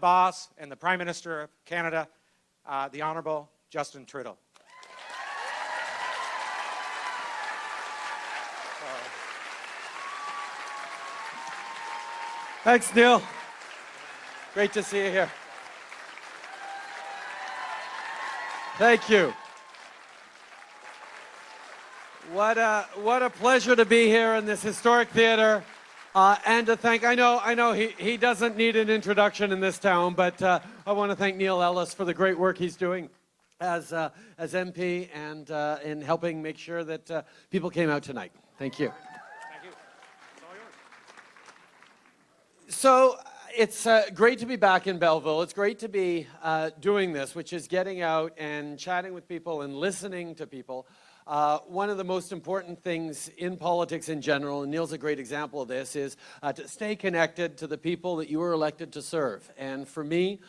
boss and the Prime Minister of Canada, the Honourable Justin Trudeau. Thanks, Neil. Great to see you here. Thank you. What a pleasure to be here in this historic theater, and to thank. I know he doesn't need an introduction in this town, but I want to thank Neil Ellis for the great work he's doing as MP and in helping make sure that people came out tonight. Thank you. Thank you. It's all yours. So it's great to be back in Belleville. It's great to be doing this, which is getting out and chatting with people and listening to people. One of the most important things in politics in general, and Neil's a great example of this, is to stay connected to the people that you were elected to serve. And for me,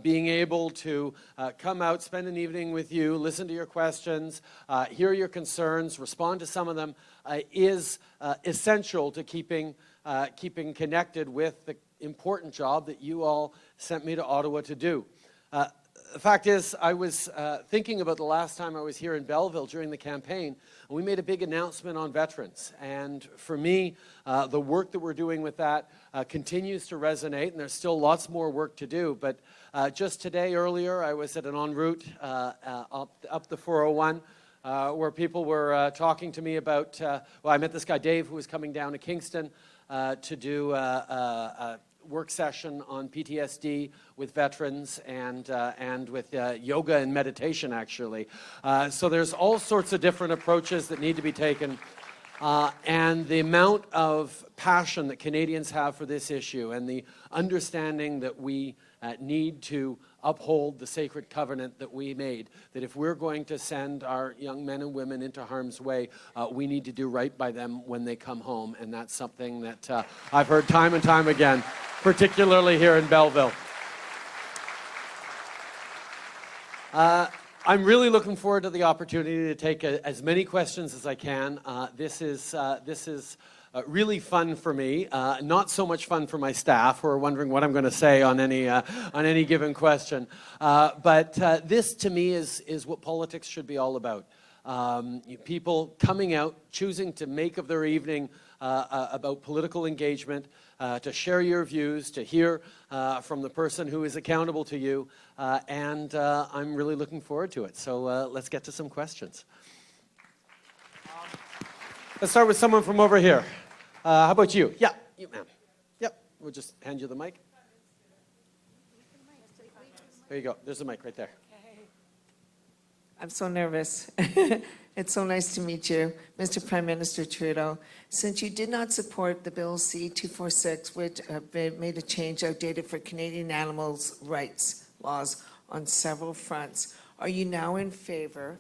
being able to come out, spend an evening with you, listen to your questions, hear your concerns, respond to some of them, is essential to keeping connected with the important job that you all sent me to Ottawa to do. The fact is, I was thinking about the last time I was here in Belleville during the campaign, and we made a big announcement on veterans. And for me, the work that we're doing with that continues to resonate, and there's still lots more work to do. But just today, earlier, I was at an en route up the 401, where people were talking to me about, well, I met this guy, Dave, who was coming down to Kingston to do a work session on PTSD with veterans and with yoga and meditation, actually. So there's all sorts of different approaches that need to be taken. And the amount of passion that Canadians have for this issue and the understanding that we need to uphold the sacred covenant that we made, that if we're going to send our young men and women into harm's way, we need to do right by them when they come home. And that's something that I've heard time and time again, particularly here in Belleville. I'm really looking forward to the opportunity to take as many questions as I can. This is really fun for me, not so much fun for my staff who are wondering what I'm going to say on any given question. But this, to me, is what politics should be all about. People coming out, choosing to make of their evening about political engagement, to share your views, to hear from the person who is accountable to you, and I'm really looking forward to it. So let's get to some questions. Let's start with someone from over here. How about you? Yeah, you, ma'am. Yep, we'll just hand you the mic. There you go. There's the mic right there. I'm so nervous. It's so nice to meet you, Mr. Prime Minister Trudeau. Since you did not support the Bill C-246, which made a change outdated for Canadian animals' rights laws on several fronts, are you now in favor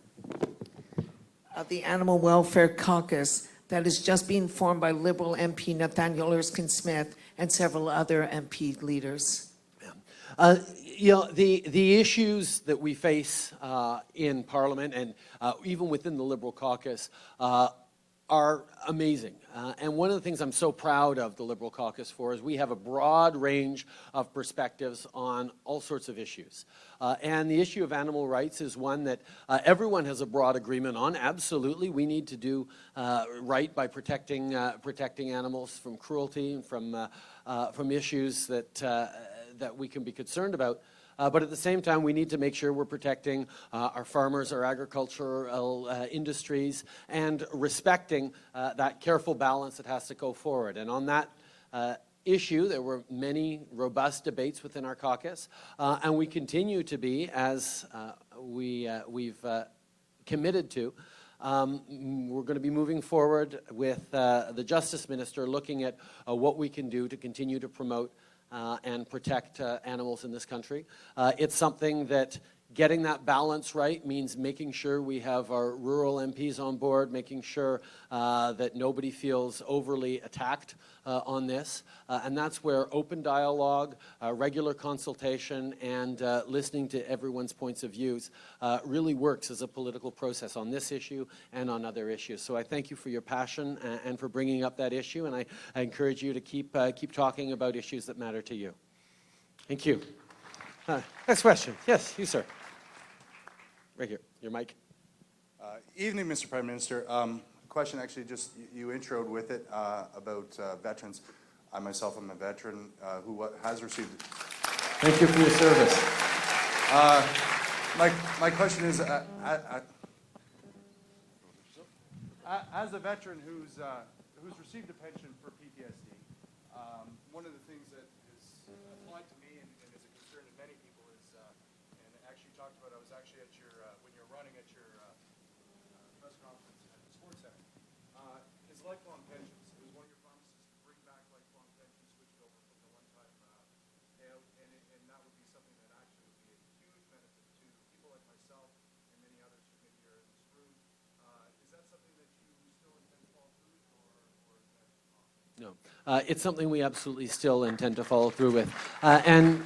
of the Animal Welfare Caucus that is just being formed by Liberal MP Nathaniel Erskine-Smith and several other MP leaders? You know, the issues that we face in Parliament and even within the Liberal caucus are amazing. And one of the things I'm so proud of the Liberal caucus for is we have a broad range of perspectives on all sorts of issues. And the issue of animal rights is one that everyone has a broad agreement on. Absolutely, we need to do right by protecting animals from cruelty and from issues that we can be concerned about. But at the same time, we need to make sure we're protecting our farmers, our agricultural industries, and respecting that careful balance that has to go forward. And on that issue, there were many robust debates within our caucus, and we continue to be, as we've committed to. We're going to be moving forward with the Justice Minister looking at what we can do to continue to promote and protect animals in this country. It's something that getting that balance right means making sure we have our rural MPs on board, making sure that nobody feels overly attacked on this. And that's where open dialogue, regular consultation, and listening to everyone's points of views really works as a political process on this issue and on other issues. So I thank you for your passion and for bringing up that issue, and I encourage you to keep talking about issues that matter to you. Thank you. Next question. Yes, you, sir. Right here, your mic. Evening, Mr. Prime Minister. Question actually just, you introed with it about veterans. I myself am a veteran who has received... Thank you for your service. My question is, as a veteran who's received a pension for PTSD, one of the things that is applied to me and is a concern to many people is, and actually talked about, I was actually at your, when you're running at your press conference at the sports center, is lifelong pensions. It was one of your promises to bring back lifelong pensions, switch it over from the one-time payout, and that would be something that actually would be a huge benefit to people like myself and many others who maybe are in this room. Is that something that you still intend to follow through with, or is that not? No, it's something we absolutely still intend to follow through with. And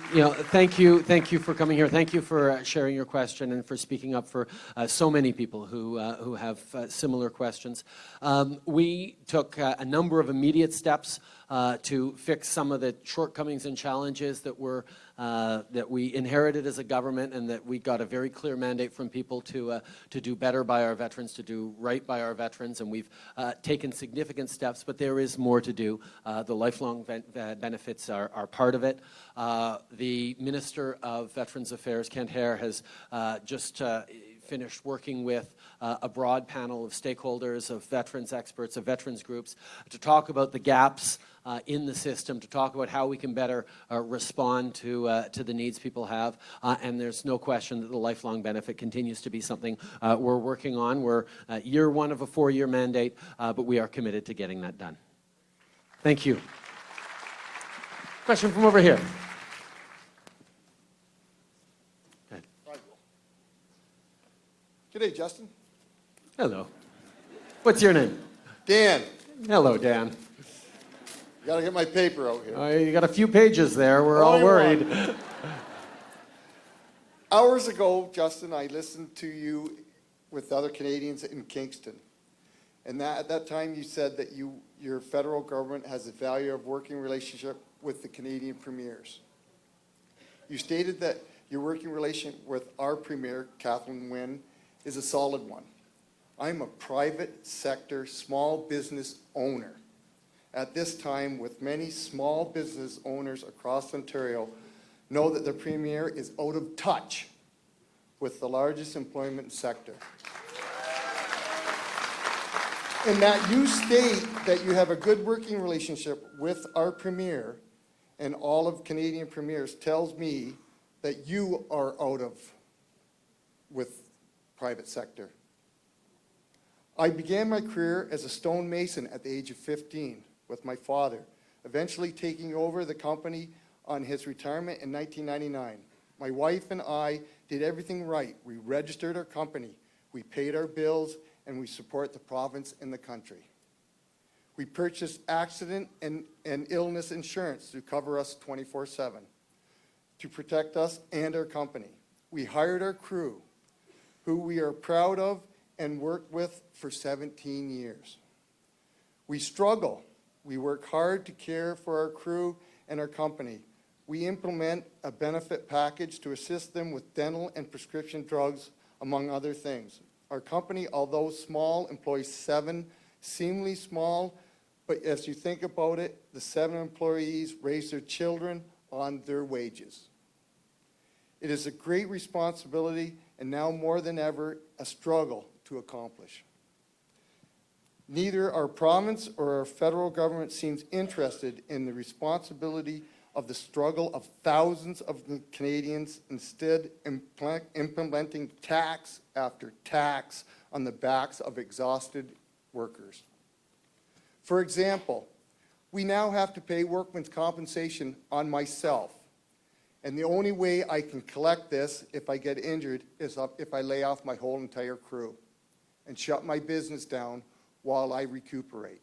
thank you for coming here. Thank you for sharing your question and for speaking up for so many people who have similar questions. We took a number of immediate steps to fix some of the shortcomings and challenges that we inherited as a government, and that we got a very clear mandate from people to do better by our veterans, to do right by our veterans, and we've taken significant steps, but there is more to do. The lifelong benefits are part of it. The Minister of Veterans Affairs, Kent Hare, has just finished working with a broad panel of stakeholders, of veterans experts, of veterans groups, to talk about the gaps in the system, to talk about how we can better respond to the needs people have. And there's no question that the lifelong benefit continues to be something we're working on. We're year one of a 4-year mandate, but we are committed to getting that done. Thank you. Question from over here. Go ahead. G'day, Justin. Hello. What's your name? Dan, Hello, Dan. gotta get my paper out here. You got a few pages there. We're all Only worried. one. Hours ago, Justin, I listened to you with other Canadians in Kingston. And at that time, you said that your federal government has a value of working relationship with the Canadian premiers. You stated that your working relation with our premier, Kathleen Wynne, is a solid one. I'm a private sector small business owner. At this time, with many small business owners across Ontario, know that the premier is out of touch with the largest employment sector. And that you state that you have a good working relationship with our premier and all of Canadian premiers tells me that you are out of with private sector. I began my career as a stonemason at the age of 15 with my father, eventually taking over the company on his retirement in 1999. My wife and I did everything right. We registered our company, we paid our bills, and we support the province and the country. We purchased accident and illness insurance to cover us 24/7, to protect us and our company. We hired our crew, who we are proud of and worked with for 17 years. We struggle. We work hard to care for our crew and our company. We implement a benefit package to assist them with dental and prescription drugs, among other things. Our company, although small, employs 7, seemingly small, but as you think about it, the 7 employees raise their children on their wages. It is a great responsibility, and now more than ever, a struggle to accomplish. Neither our province or our federal government seems interested in the responsibility of the struggle of thousands of Canadians, instead implementing tax after tax on the backs of exhausted workers. For example, we now have to pay workman's compensation on myself. And the only way I can collect this if I get injured is if I lay off my whole entire crew and shut my business down while I recuperate.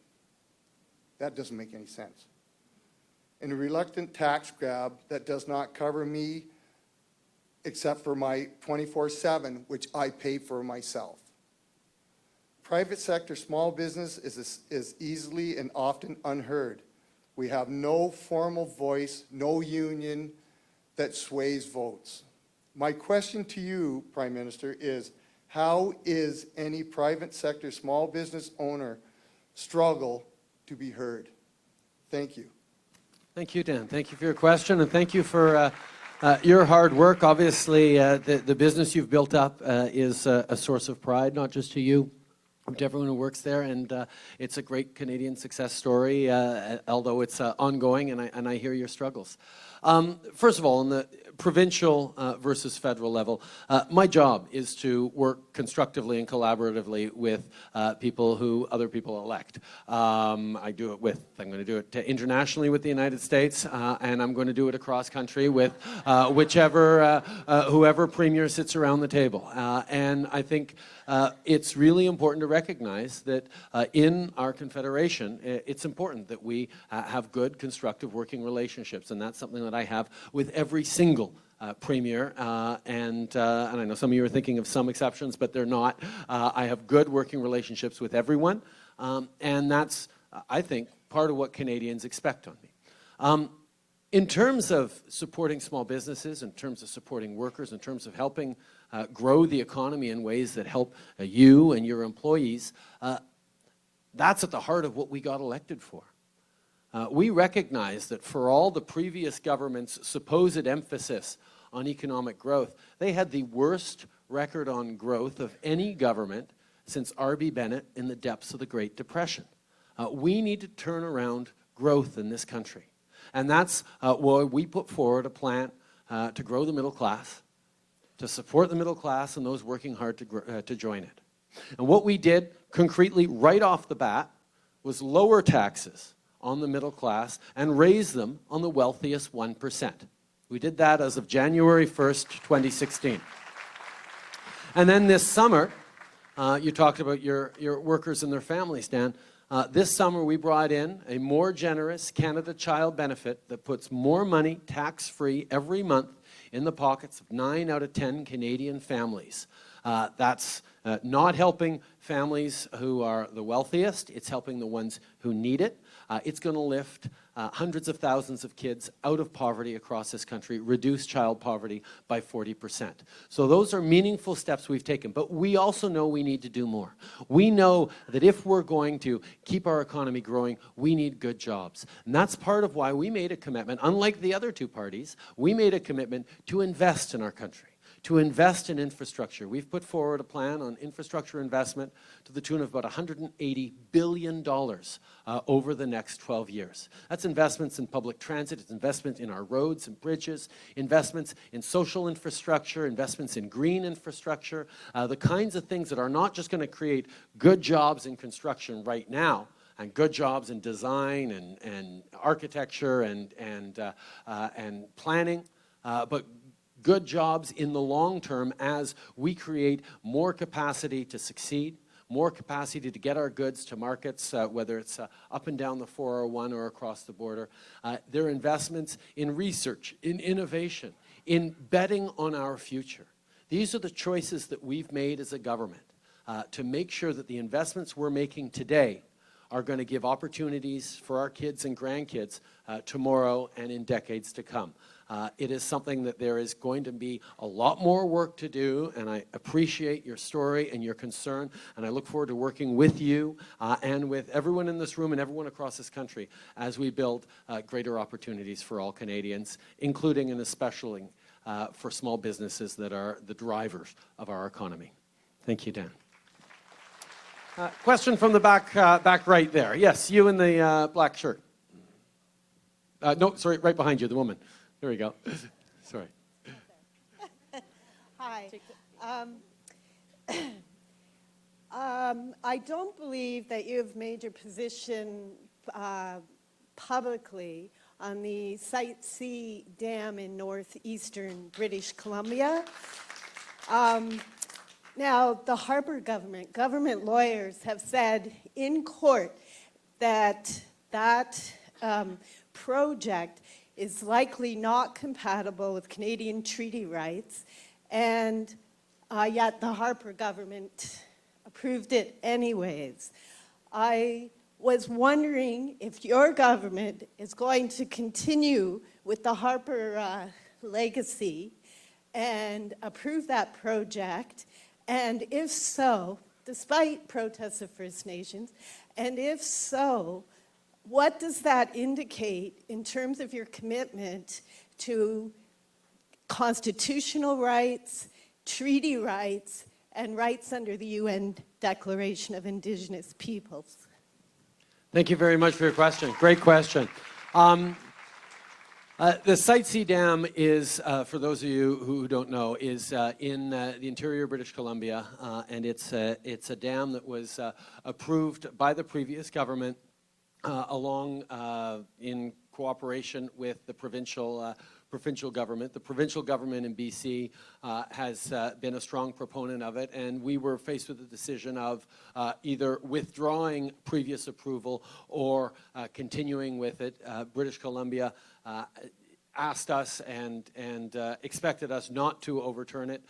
That doesn't make any sense. And a reluctant tax grab that does not cover me except for my 24/7, which I pay for myself. Private sector small business is easily and often unheard. We have no formal voice, no union, that sways votes. My question to you, Prime Minister, is how is any private sector small business owner struggle to be heard? Thank you. Thank you, Dan. Thank you for your question, and thank you for your hard work. Obviously, the business you've built up is a source of pride, not just to you, to everyone who works there, and it's a great Canadian success story, although it's ongoing, and I hear your struggles. First of all, on the provincial versus federal level, my job is to work constructively and collaboratively with people who other people elect. I'm going to do it internationally with the United States, and I'm going to do it across country with whoever premier sits around the table. And I think it's really important to recognize that in our confederation, it's important that we have good, constructive working relationships, and that's something that I have with every single premier, and I know some of you are thinking of some exceptions, but they're not. I have good working relationships with everyone, and that's, I think, part of what Canadians expect on me. In terms of supporting small businesses, in terms of supporting workers, in terms of helping grow the economy in ways that help you and your employees, that's at the heart of what we got elected for. We recognize that for all the previous government's supposed emphasis on economic growth, they had the worst record on growth of any government since R.B. Bennett in the depths of the Great Depression. We need to turn around growth in this country. And that's why we put forward a plan to grow the middle class, to support the middle class and those working hard to join it. And what we did concretely right off the bat was lower taxes on the middle class and raise them on the wealthiest 1%. We did that as of January 1st, 2016. And then this summer, you talked about your workers and their families, Dan. This summer we brought in a more generous Canada Child benefit that puts more money tax-free every month in the pockets of 9 out of 10 Canadian families. That's not helping families who are the wealthiest. It's helping the ones who need it. It's going to lift hundreds of thousands of kids out of poverty across this country, reduce child poverty by 40%. So those are meaningful steps we've taken. But we also know we need to do more. We know that if we're going to keep our economy growing, we need good jobs. And that's part of why we made a commitment, unlike the other two parties, we made a commitment to invest in our country, to invest in infrastructure. We've put forward a plan on infrastructure investment to the tune of about $180 billion over the next 12 years. That's investments in public transit, it's investment in our roads and bridges, investments in social infrastructure, investments in green infrastructure, the kinds of things that are not just going to create good jobs in construction right now, and good jobs in design and architecture and planning, but good jobs in the long term as we create more capacity to succeed, more capacity to get our goods to markets, whether it's up and down the 401 or across the border. There are investments in research, in innovation, in betting on our future. These are the choices that we've made as a government to make sure that the investments we're making today are going to give opportunities for our kids and grandkids tomorrow and in decades to come. It is something that there is going to be a lot more work to do, and I appreciate your story and your concern, and I look forward to working with you and with everyone in this room and everyone across this country as we build greater opportunities for all Canadians, including and especially for small businesses that are the drivers of our economy. Thank you, Dan. Question from the back right there. Yes, you in the black shirt. No, sorry, right behind you, the woman. There we go. Sorry. Hi. I don't believe that you've made your position publicly on the Site C Dam in northeastern British Columbia. Now, the Harper government lawyers have said in court that that project is likely not compatible with Canadian treaty rights, and yet the Harper government approved it anyways. I was wondering if your government is going to continue with the Harper legacy and approve that project? And if so, despite protests of First Nations, and if so, what does that indicate in terms of your commitment to constitutional rights, treaty rights, and rights under the UN Declaration of Indigenous Peoples? Thank you very much for your question. Great question. The Site C Dam is, for those of you who don't know, is in the interior British Columbia, and it's a dam that was approved by the previous government along in cooperation with the provincial government. The provincial government in BC has been a strong proponent of it, and we were faced with the decision of either withdrawing previous approval or continuing with it. British Columbia asked us and expected us not to overturn it.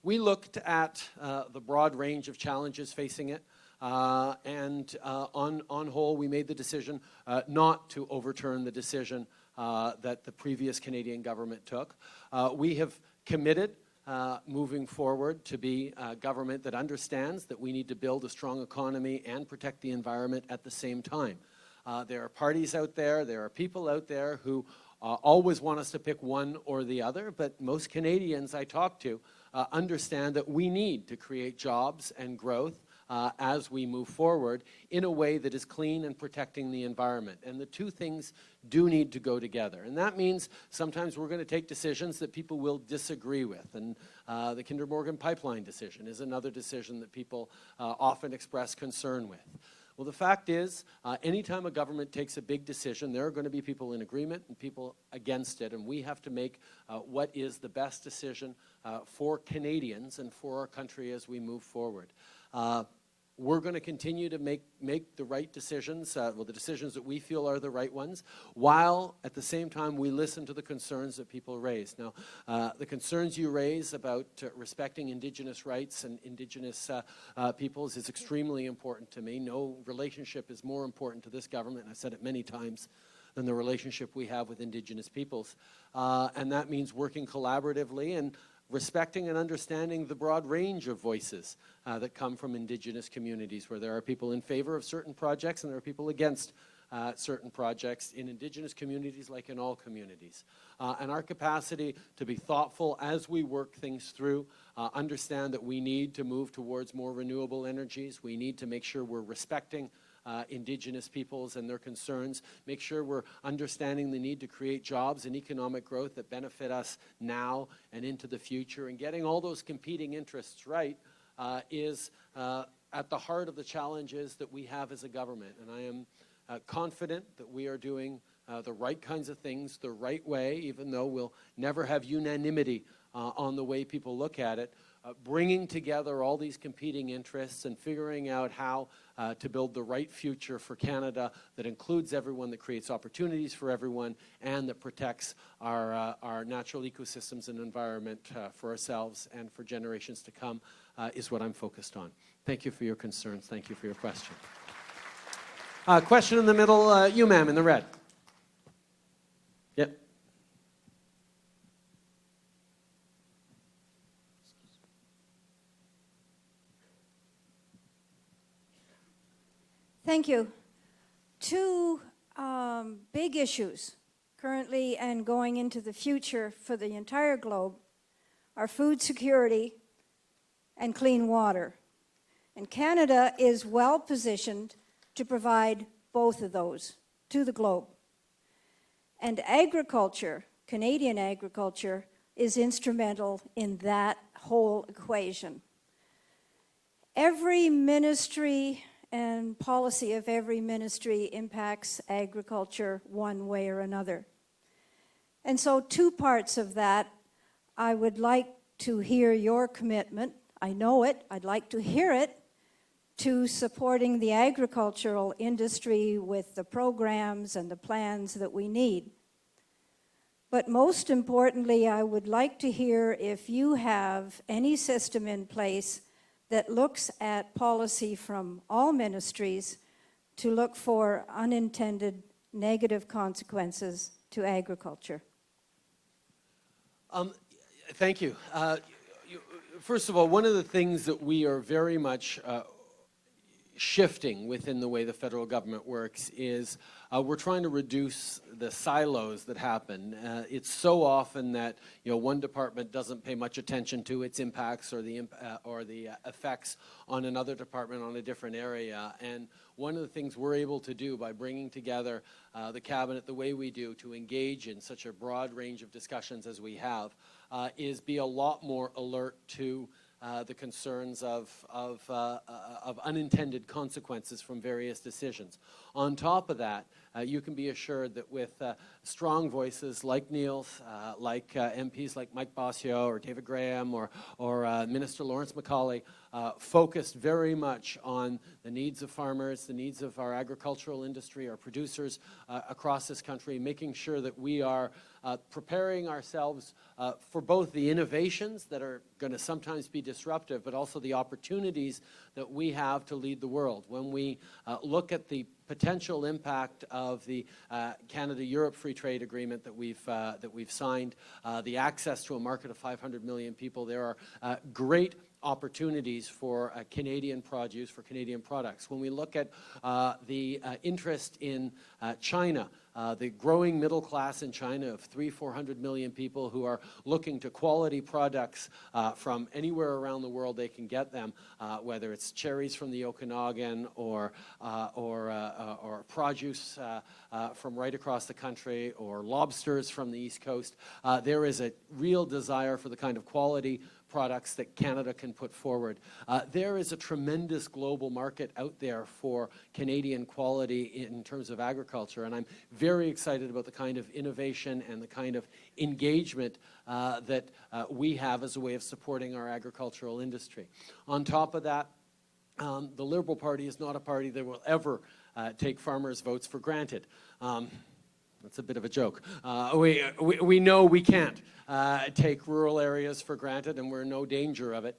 We looked at the broad range of challenges facing it, and on whole, we made the decision not to overturn the decision that the previous Canadian government took. We have committed moving forward to be a government that understands that we need to build a strong economy and protect the environment at the same time. There are parties out there, there are people out there who always want us to pick one or the other, but most Canadians I talk to understand that we need to create jobs and growth as we move forward in a way that is clean and protecting the environment. And the two things do need to go together. And that means sometimes we're going to take decisions that people will disagree with. And the Kinder Morgan pipeline decision is another decision that people often express concern with. Well, the fact is, anytime a government takes a big decision, there are going to be people in agreement and people against it, and we have to make what is the best decision for Canadians and for our country as we move forward. We're going to continue to make the right decisions, the decisions that we feel are the right ones, while at the same time we listen to the concerns that people raise. Now, the concerns you raise about respecting Indigenous rights and Indigenous peoples is extremely important to me. No relationship is more important to this government, and I've said it many times, than the relationship we have with Indigenous peoples. And that means working collaboratively and respecting and understanding the broad range of voices that come from Indigenous communities, where there are people in favor of certain projects and there are people against certain projects in Indigenous communities like in all communities. And our capacity to be thoughtful as we work things through, understand that we need to move towards more renewable energies, we need to make sure we're respecting Indigenous peoples and their concerns, make sure we're understanding the need to create jobs and economic growth that benefit us now and into the future, and getting all those competing interests right is at the heart of the challenges that we have as a government. And I am confident that we are doing the right kinds of things the right way, even though we'll never have unanimity on the way people look at it. Bringing together all these competing interests and figuring out how to build the right future for Canada that includes everyone, that creates opportunities for everyone, and that protects our natural ecosystems and environment for ourselves and for generations to come is what I'm focused on. Thank you for your concerns. Thank you for your question. Question in the middle, you ma'am in the red. Yep. Thank you. Two big issues currently and going into the future for the entire globe are food security and clean water. And Canada is well positioned to provide both of those to the globe. And agriculture, Canadian agriculture, is instrumental in that whole equation. Every ministry and policy of every ministry impacts agriculture one way or another. And so two parts of that, I would like to hear your commitment. I know it, I'd like to hear it, to supporting the agricultural industry with the programs and the plans that we need. But most importantly, I would like to hear if you have any system in place that looks at policy from all ministries to look for unintended negative consequences to agriculture. Thank you. First of all, one of the things that we are very much shifting within the way the federal government works is we're trying to reduce the silos that happen. It's so often that one department doesn't pay much attention to its impacts or the effects on another department on a different area. And one of the things we're able to do by bringing together the cabinet the way we do to engage in such a broad range of discussions as we have is be a lot more alert to the concerns of unintended consequences from various decisions. On top of that, you can be assured that with strong voices like Neil's, like MPs like Mike Bossio or David Graham or Minister Lawrence Macaulay, focused very much on the needs of farmers, the needs of our agricultural industry, our producers across this country, making sure that we are preparing ourselves for both the innovations that are going to sometimes be disruptive, but also the opportunities that we have to lead the world. When we look at the potential impact of the Canada-Europe Free Trade Agreement that we've signed, the access to a market of 500 million people, there are great opportunities for Canadian produce, for Canadian products. When we look at the interest in China, the growing middle class in China of 400 million people who are looking to quality products from anywhere around the world they can get them, whether it's cherries from the Okanagan or produce from right across the country or lobsters from the East Coast. There is a real desire for the kind of quality products that Canada can put forward. There is a tremendous global market out there for Canadian quality in terms of agriculture, and I'm very excited about the kind of innovation and the kind of engagement that we have as a way of supporting our agricultural industry. On top of that, the Liberal Party is not a party that will ever take farmers' votes for granted. That's a bit of a joke. We know we can't take rural areas for granted, and we're in no danger of it.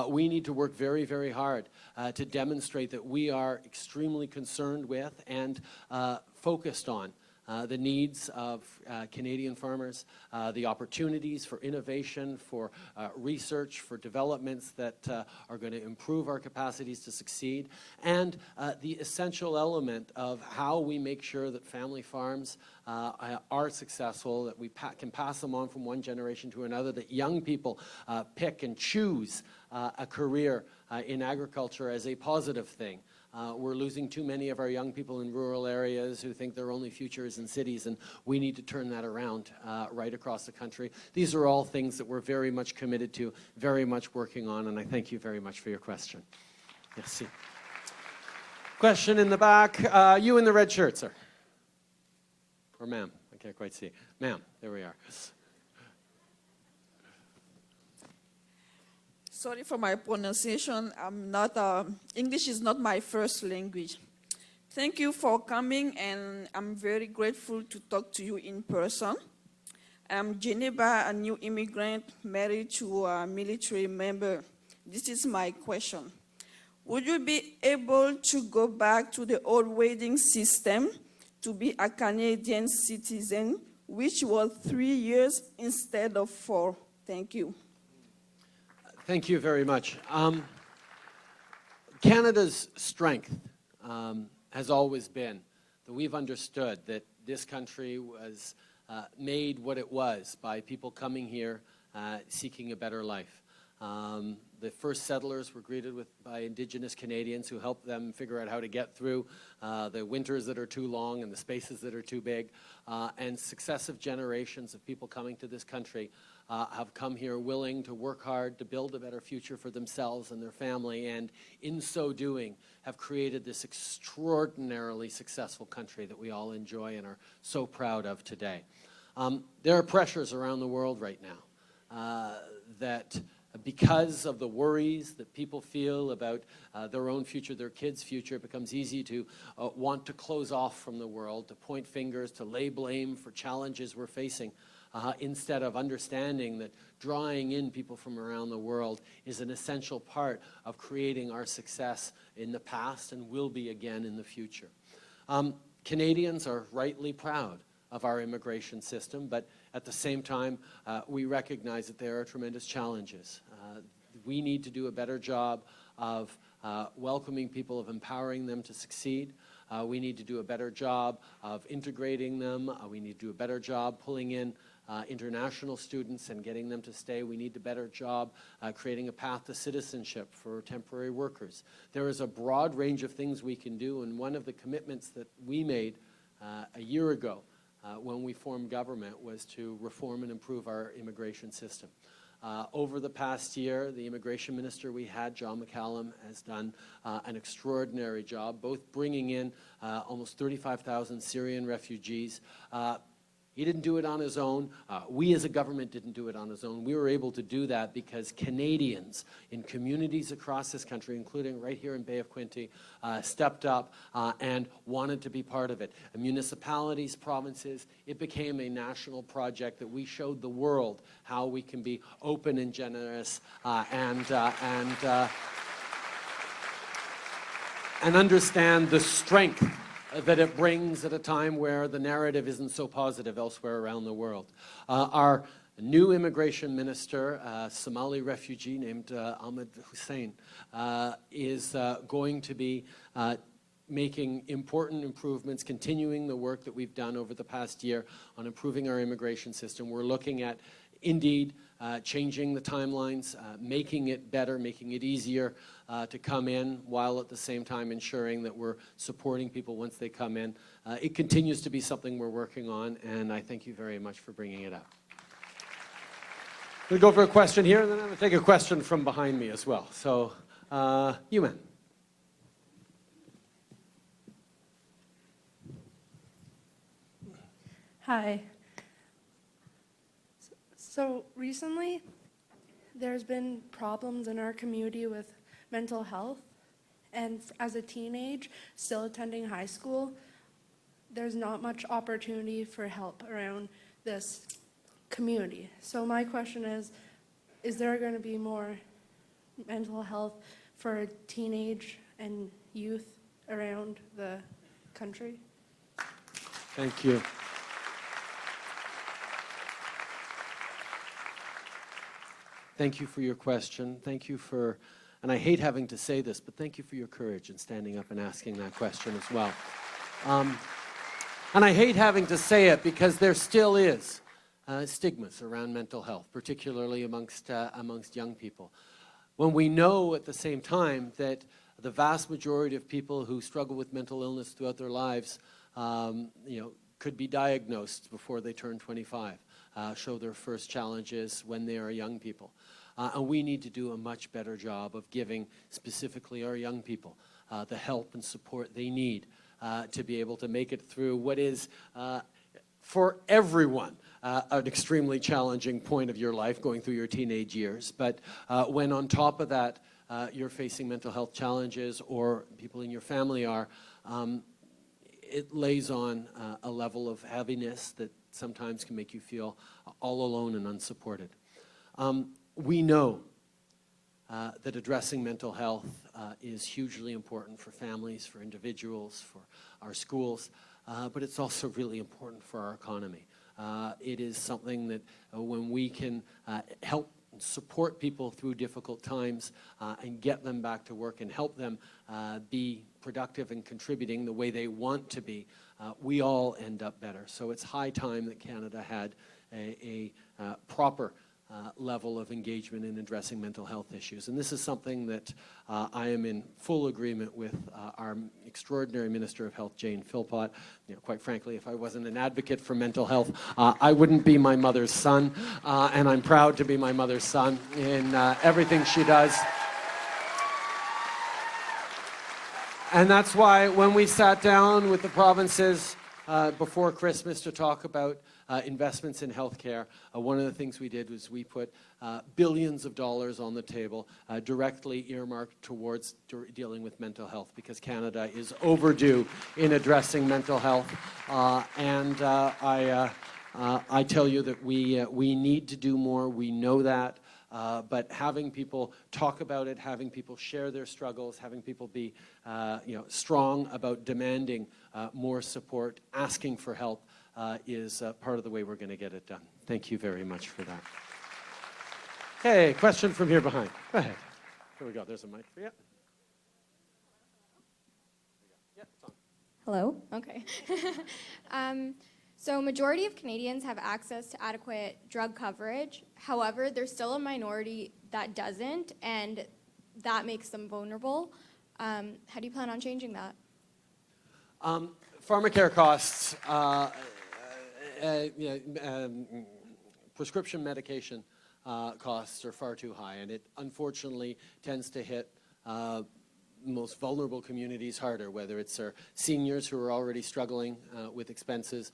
We need to work very, very hard to demonstrate that we are extremely concerned with and focused on the needs of Canadian farmers, the opportunities for innovation, for research, for developments that are going to improve our capacities to succeed, and the essential element of how we make sure that family farms are successful, that we can pass them on from one generation to another, that young people pick and choose a career in agriculture as a positive thing. We're losing too many of our young people in rural areas who think their only future is in cities, and we need to turn that around right across the country. These are all things that we're very much committed to, very much working on, and I thank you very much for your question. Merci. Question in the back. You in the red shirt, sir. Or ma'am. I can't quite see. Ma'am, there we are. Sorry for my pronunciation. English is not my first language. Thank you for coming, and I'm very grateful to talk to you in person. I'm Geneva, a new immigrant married to a military member. This is my question. Would you be able to go back to the old waiting system to be a Canadian citizen, which was 3 years instead of 4? Thank you. Thank you very much. Canada's strength has always been that we've understood that this country was made what it was by people coming here seeking a better life. The first settlers were greeted by Indigenous Canadians who helped them figure out how to get through the winters that are too long and the spaces that are too big. And successive generations of people coming to this country have come here willing to work hard to build a better future for themselves and their family, and in so doing have created this extraordinarily successful country that we all enjoy and are so proud of today. There are pressures around the world right now that because of the worries that people feel about their own future, their kids' future, it becomes easy to want to close off from the world, to point fingers, to lay blame for challenges we're facing, instead of understanding that drawing in people from around the world is an essential part of creating our success in the past and will be again in the future. Canadians are rightly proud of our immigration system, but At the same time, we recognize that there are tremendous challenges. We need to do a better job of welcoming people, of empowering them to succeed. We need to do a better job of integrating them. We need to do a better job pulling in international students and getting them to stay. We need a better job creating a path to citizenship for temporary workers. There is a broad range of things we can do, and one of the commitments that we made a year ago when we formed government was to reform and improve our immigration system. Over the past year, the immigration minister we had, John McCallum, has done an extraordinary job, both bringing in almost 35,000 Syrian refugees. He didn't do it on his own. We as a government didn't do it on his own. We were able to do that because Canadians in communities across this country, including right here in Bay of Quinte, stepped up and wanted to be part of it. Municipalities, provinces, it became a national project that we showed the world how we can be open and generous and understand the strength that it brings at a time where the narrative isn't so positive elsewhere around the world. Our new immigration minister, a Somali refugee named Ahmed Hussein, is going to be making important improvements, continuing the work that we've done over the past year on improving our immigration system. We're looking at, indeed, changing the timelines, making it better, making it easier to come in, while at the same time ensuring that we're supporting people once they come in. It continues to be something we're working on, and I thank you very much for bringing it up. We'll go for a question here, and then I'm going to take a question from behind me as well. So, you, man. Hi. So recently, there's been problems in our community with mental health, and as a teenage, still attending high school, there's not much opportunity for help around this community. So my question is there going to be more mental health for teenage and youth around the country? Thank you. Thank you for your question. Thank you for, and I hate having to say this, but thank you for your courage in standing up and asking that question as well. And I hate having to say it because there still is stigmas around mental health, particularly amongst young people. When we know at the same time that the vast majority of people who struggle with mental illness throughout their lives, could be diagnosed before they turn 25. Show their first challenges when they are young people. And we need to do a much better job of giving specifically our young people the help and support they need to be able to make it through what is, for everyone, an extremely challenging point of your life, going through your teenage years. But when on top of that, you're facing mental health challenges, or people in your family are, it lays on a level of heaviness that sometimes can make you feel all alone and unsupported. We know that addressing mental health is hugely important for families, for individuals, for our schools, but it's also really important for our economy. It is something that when we can help support people through difficult times and get them back to work and help them be productive and contributing the way they want to be, we all end up better. So it's high time that Canada had a proper level of engagement in addressing mental health issues. And this is something that I am in full agreement with our extraordinary Minister of Health, Jane Philpott. Quite frankly, if I wasn't an advocate for mental health, I wouldn't be my mother's son, and I'm proud to be my mother's son in everything she does. And that's why when we sat down with the provinces before Christmas to talk about investments in healthcare, one of the things we did was we put billions of dollars on the table directly earmarked towards dealing with mental health, because Canada is overdue in addressing mental health. I tell you that we need to do more. We know that. But having people talk about it, having people share their struggles, having people be strong about demanding more support, asking for help, is part of the way we're going to get it done. Thank you very much for that. Okay, question from here behind. Go ahead. Here we go. There's a mic for you. Yeah, it's on. Hello? Okay. So majority of Canadians have access to adequate drug coverage. However, there's still a minority that doesn't, and that makes them vulnerable. How do you plan on changing that? Pharmacare costs, prescription medication costs are far too high, and it unfortunately tends to hit most vulnerable communities harder, whether it's our seniors who are already struggling with expenses,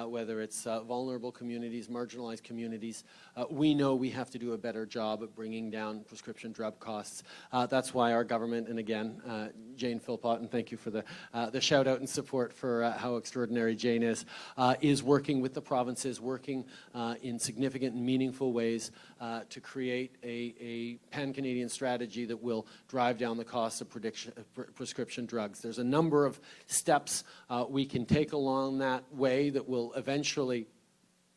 whether it's vulnerable communities, marginalized communities. We know we have to do a better job at bringing down prescription drug costs. That's why our government, and again, Jane Philpott, and thank you for the shout out and support for how extraordinary Jane is working with the provinces, working in significant and meaningful ways to create a pan-Canadian strategy that will drive down the cost of prescription drugs. There's a number of steps we can take along that way that will eventually,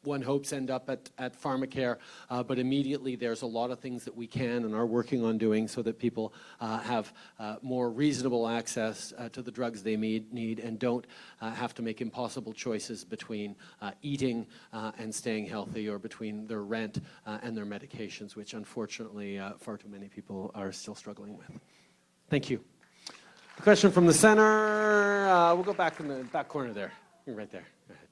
one hopes, end up at pharmacare, but immediately there's a lot of things that we can and are working on doing so that people have more reasonable access to the drugs they need and don't have to make impossible choices between eating and staying healthy, or between their rent and their medications, which unfortunately far too many people are still struggling with. Thank you. A question from the center. We'll go back in the back corner there. You're right there. Go ahead.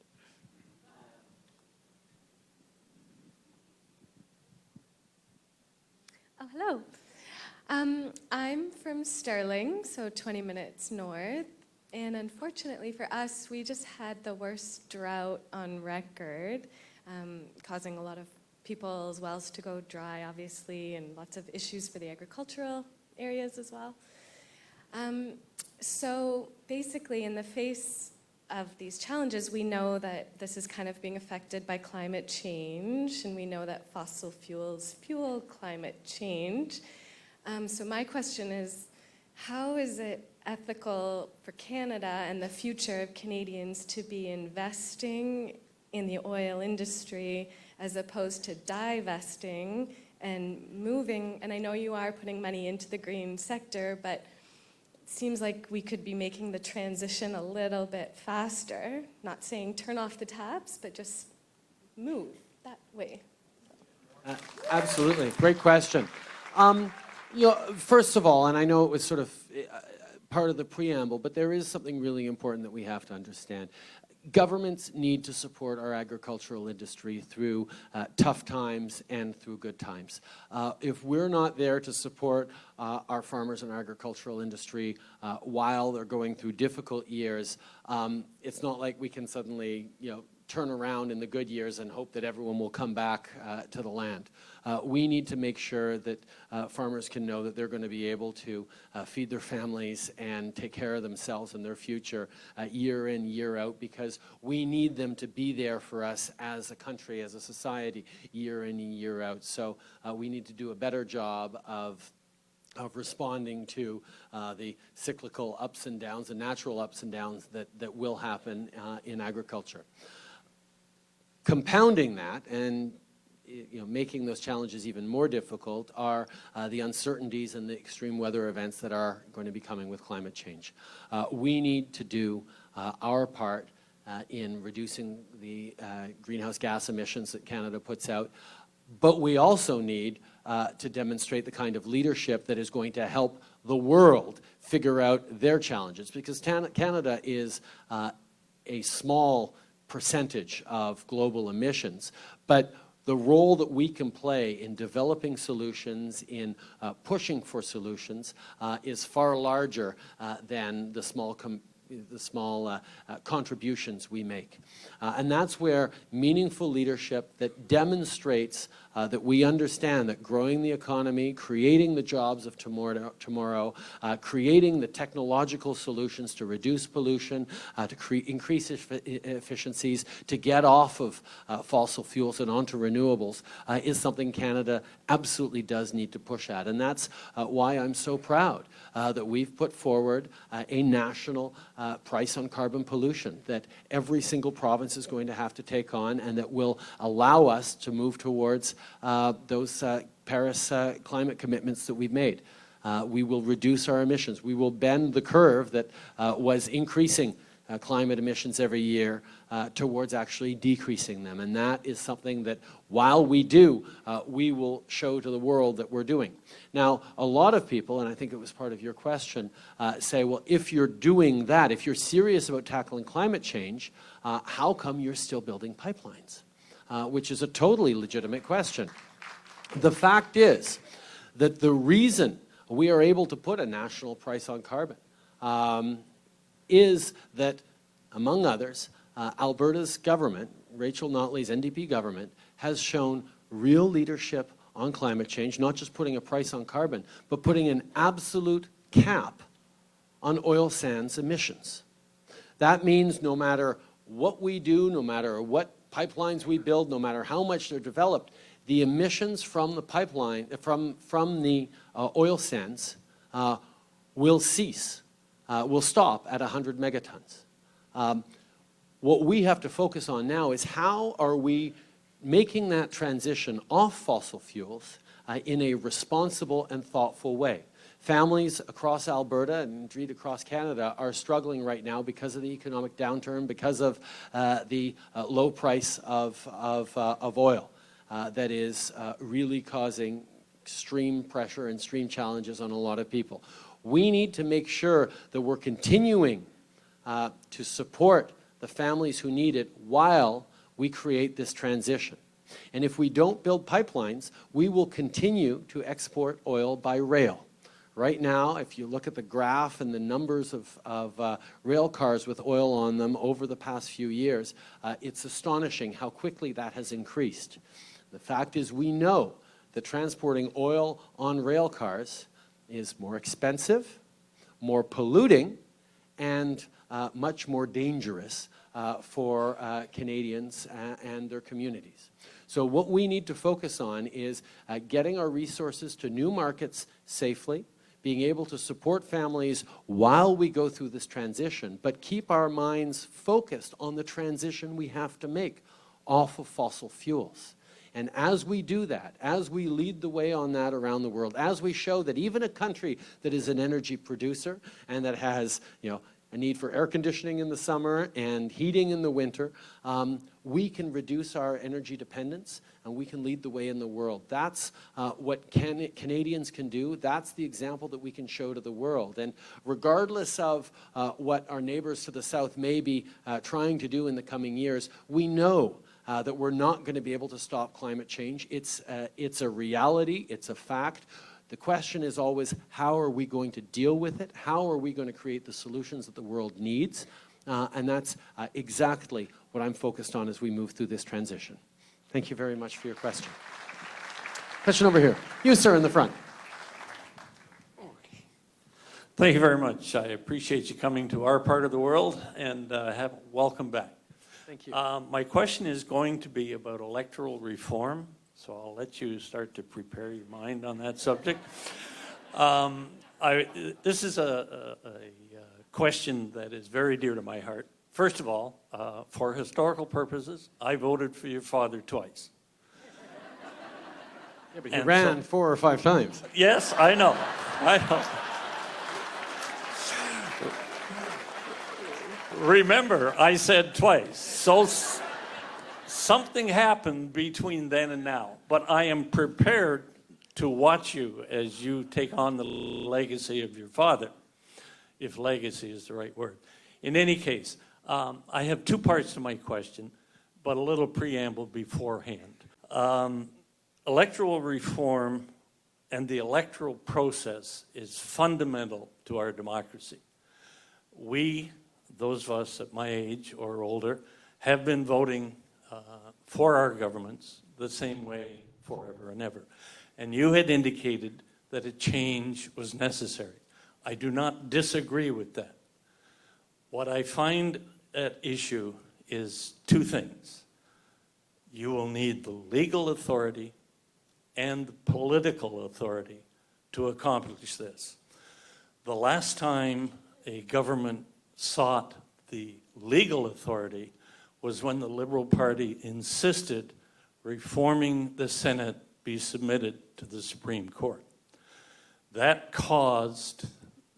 Oh, hello. I'm from Sterling, so 20 minutes north. And unfortunately for us, we just had the worst drought on record, causing a lot of people's wells to go dry, obviously, and lots of issues for the agricultural areas as well. So basically, in the face of these challenges, we know that this is kind of being affected by climate change, and we know that fossil fuels fuel climate change. So my question is, how is it ethical for Canada and the future of Canadians to be investing in the oil industry as opposed to divesting and moving? And I know you are putting money into the green sector, but it seems like we could be making the transition a little bit faster. Not saying turn off the taps, but just move that way. Absolutely. Great question. First of all, and I know it was sort of part of the preamble, but there is something really important that we have to understand. Governments need to support our agricultural industry through tough times and through good times. If we're not there to support our farmers and agricultural industry while they're going through difficult years, it's not like we can suddenly, turn around in the good years and hope that everyone will come back to the land. We need to make sure that farmers can know that they're going to be able to feed their families and take care of themselves and their future year in, year out, because we need them to be there for us as a country, as a society, year in and year out. So we need to do a better job of responding to the cyclical ups and downs, the natural ups and downs that will happen in agriculture. Compounding that and making those challenges even more difficult are the uncertainties and the extreme weather events that are going to be coming with climate change. We need to do our part in reducing the greenhouse gas emissions that Canada puts out, but we also need to demonstrate the kind of leadership that is going to help the world figure out their challenges, because Canada is a small percentage of global emissions, but the role that we can play in developing solutions, in pushing for solutions, is far larger than the small contributions we make. And that's where meaningful leadership that demonstrates that we understand that growing the economy, creating the jobs of tomorrow, creating the technological solutions to reduce pollution, to increase efficiencies, to get off of fossil fuels and onto renewables is something Canada absolutely does need to push at. And that's why I'm so proud that we've put forward a national price on carbon pollution that every single province is going to have to take on, and that will allow us to move towards those Paris climate commitments that we've made. We will reduce our emissions. We will bend the curve that was increasing climate emissions every year towards actually decreasing them. And that is something that, while we do, we will show to the world that we're doing. Now, a lot of people, and I think it was part of your question, say, well, if you're doing that, if you're serious about tackling climate change, how come you're still building pipelines? Which is a totally legitimate question. The fact is that the reason we are able to put a national price on carbon is that, among others, Alberta's government, Rachel Notley's NDP government, has shown real leadership on climate change, not just putting a price on carbon, but putting an absolute cap on oil sands emissions. That means no matter what we do, no matter what pipelines we build, no matter how much they're developed, the emissions from the pipeline, from the oil sands will cease, will stop at 100 megatons. What we have to focus on now is how are we making that transition off fossil fuels in a responsible and thoughtful way. Families across Alberta and indeed across Canada are struggling right now because of the economic downturn, because of the low price of oil that is really causing extreme pressure and extreme challenges on a lot of people. We need to make sure that we're continuing to support the families who need it while we create this transition. And if we don't build pipelines, we will continue to export oil by rail. Right now, if you look at the graph and the numbers of rail cars with oil on them over the past few years, it's astonishing how quickly that has increased. The fact is, we know that transporting oil on rail cars is more expensive, more polluting, and much more dangerous for Canadians and their communities. So what we need to focus on is getting our resources to new markets safely, being able to support families while we go through this transition, but keep our minds focused on the transition we have to make off of fossil fuels. And as we do that, as we lead the way on that around the world, as we show that even a country that is an energy producer and that has, a need for air conditioning in the summer and heating in the winter, we can reduce our energy dependence and we can lead the way in the world. That's what Canadians can do. That's the example that we can show to the world. And regardless of what our neighbors to the south may be trying to do in the coming years, we know that we're not going to be able to stop climate change. It's a reality. It's a fact. The question is always, how are we going to deal with it? How are we going to create the solutions that the world needs? And that's exactly what I'm focused on as we move through this transition. Thank you very much for your question. Question over here. You, sir, in the front. Thank you very much. I appreciate you coming to our part of the world, and welcome back. Thank you. My question is going to be about electoral reform. So I'll let you start to prepare your mind on that subject. This is a question that is very dear to my heart. First of all, for historical purposes, I voted for your father twice. Yeah, but you ran 4 or 5 times. Yes, I know. I know. Remember, I said twice. So something happened between then and now, but I am prepared to watch you as you take on the legacy of your father, if legacy is the right word. In any case, I have 2 parts to my question, but a little preamble beforehand. Electoral reform and the electoral process is fundamental to our democracy. We, those of us at my age or older, have been voting for our governments the same way forever and ever. And you had indicated that a change was necessary. I do not disagree with that. What I find at issue is two things. You will need the legal authority and the political authority to accomplish this. The last time a government sought the legal authority was when the Liberal Party insisted reforming the Senate be submitted to the Supreme Court. That caused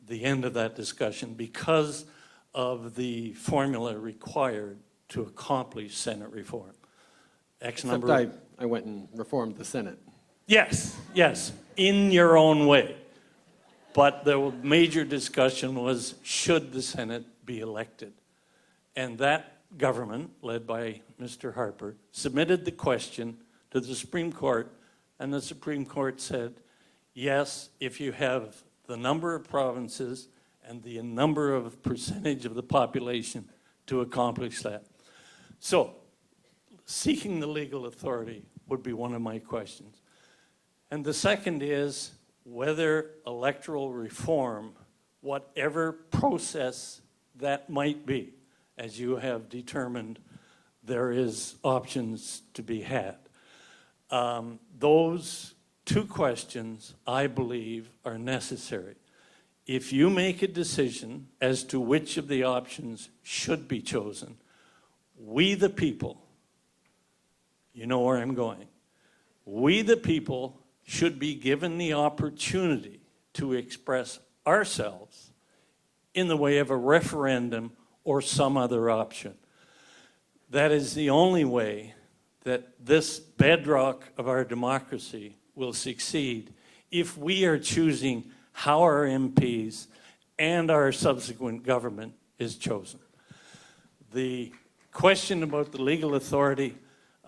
the end of that discussion because of the formula required to accomplish Senate reform. Except I went and reformed the Senate. Yes, yes, in your own way. But the major discussion was, should the Senate be elected? And that government, led by Mr. Harper, submitted the question to the Supreme Court, and the Supreme Court said, yes, if you have the number of provinces and the number of percentage of the population to accomplish that. So, seeking the legal authority would be one of my questions. And the second is whether electoral reform, whatever process that might be, as you have determined there is options to be had. Those two questions, I believe, are necessary. If you make a decision as to which of the options should be chosen, we the people, you know where I'm going, we the people should be given the opportunity to express ourselves in the way of a referendum or some other option. That is the only way that this bedrock of our democracy will succeed if we are choosing how our MPs and our subsequent government is chosen. The question about the legal authority,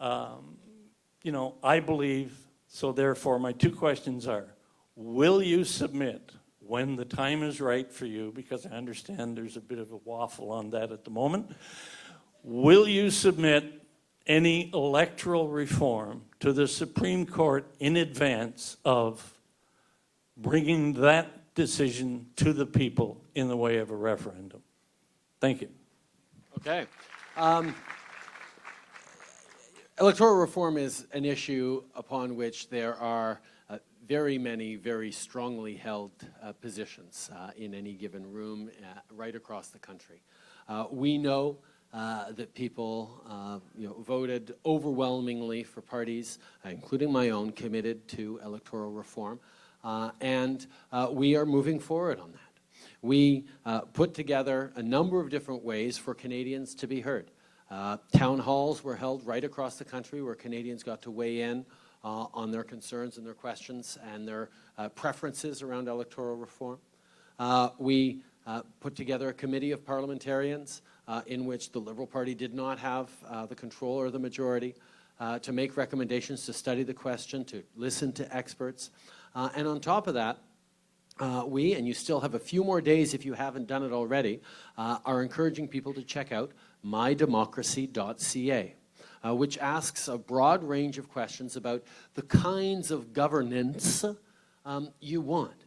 I believe, so therefore my two questions are, will you submit when the time is right for you, because I understand there's a bit of a waffle on that at the moment, will you submit any electoral reform to the Supreme Court in advance of bringing that decision to the people in the way of a referendum? Thank you. Okay. Electoral reform is an issue upon which there are very many very strongly held positions in any given room right across the country. We know that people voted overwhelmingly for parties, including my own, committed to electoral reform, and we are moving forward on that. We put together a number of different ways for Canadians to be heard. Town halls were held right across the country where Canadians got to weigh in on their concerns and their questions and their preferences around electoral reform. We put together a committee of parliamentarians in which the Liberal Party did not have the control or the majority to make recommendations, to study the question, to listen to experts. And on top of that, we, and you still have a few more days if you haven't done it already, are encouraging people to check out mydemocracy.ca, which asks a broad range of questions about the kinds of governance you want.